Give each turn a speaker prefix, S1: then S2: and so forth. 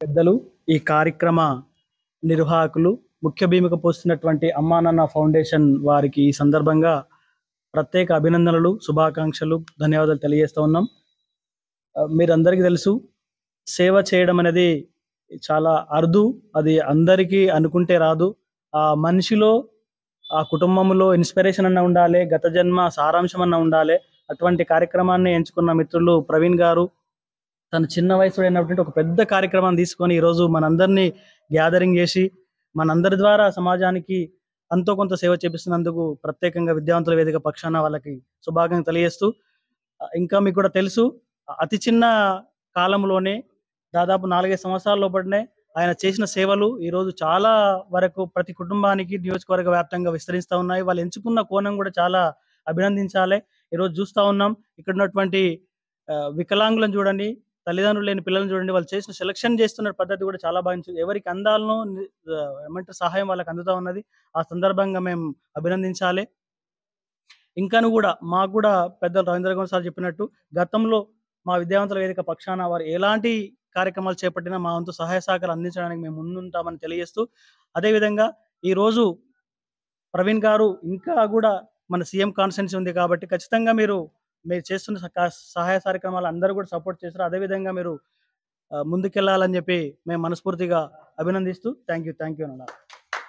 S1: పెద్దలు, ఈ కార్యక్రమ నిర్వాహకులు, ముఖ్య భూమిక పోస్తున్నటువంటి అమ్మా నాన్న ఫౌండేషన్ వారికి ఈ సందర్భంగా ప్రత్యేక అభినందనలు, శుభాకాంక్షలు, ధన్యవాదాలు తెలియజేస్తూ ఉన్నాం. మీరందరికీ తెలుసు, సేవ చేయడం అనేది చాలా అరుదు. అది అందరికీ అనుకుంటే రాదు. ఆ మనిషిలో, ఆ కుటుంబంలో ఇన్స్పిరేషన్ అన్న ఉండాలి, గత జన్మ సారాంశం అన్న ఉండాలి. అటువంటి కార్యక్రమాన్ని ఎంచుకున్న మిత్రులు ప్రవీణ్ గారు తన చిన్న వయసులో అయినటువంటి ఒక పెద్ద కార్యక్రమాన్ని తీసుకొని ఈరోజు మనందరినీ గ్యాదరింగ్ చేసి మనందరి ద్వారా సమాజానికి అంతో కొంత సేవ చేపిస్తున్నందుకు ప్రత్యేకంగా విద్యావంతుల వేదిక పక్షాన వాళ్ళకి శుభాకాంక్షలు తెలియజేస్తూ, ఇంకా మీకు కూడా తెలుసు, అతి చిన్న కాలంలోనే దాదాపు 4-5 సంవత్సరాల లోపలనే ఆయన చేసిన సేవలు ఈరోజు చాలా వరకు ప్రతి కుటుంబానికి నియోజకవర్గ వ్యాప్తంగా విస్తరిస్తూ ఉన్నాయి. వాళ్ళు ఎంచుకున్న కోణం కూడా చాలా అభినందించాలి. ఈరోజు చూస్తూ ఉన్నాం, ఇక్కడ ఉన్నటువంటి వికలాంగులను చూడండి, తల్లిదండ్రులు లేని పిల్లలను చూడండి, వాళ్ళు చేసిన సెలక్షన్ చేస్తున్న పద్ధతి కూడా చాలా బాగా, ఎవరికి అందాలను ఏమంటారు సహాయం వాళ్ళకి అందుతూ ఉన్నది. ఆ సందర్భంగా మేము అభినందించాలి. ఇంకాను కూడా మాకు కూడా పెద్దలు రవీంద్ర గౌడ్ సార్ చెప్పినట్టు గతంలో మా విద్యావంతుల వేదిక పక్షాన వారు ఎలాంటి కార్యక్రమాలు చేపట్టినా మా వంతు సహాయ సహకారాలు అందించడానికి మేము ముందుంటామని తెలియజేస్తూ, అదేవిధంగా ఈరోజు ప్రవీణ్ గారు ఇంకా కూడా మన సీఎం కాన్స్టిట్యున్సీ ఉంది కాబట్టి ఖచ్చితంగా మీరు చేస్తున్న సహాయ కార్యక్రమాలు అందరూ కూడా సపోర్ట్ చేస్తారు. అదేవిధంగా మీరు ముందుకెళ్లాలని చెప్పి మేము మనస్ఫూర్తిగా అభినందిస్తూ థ్యాంక్ యూ అన్న.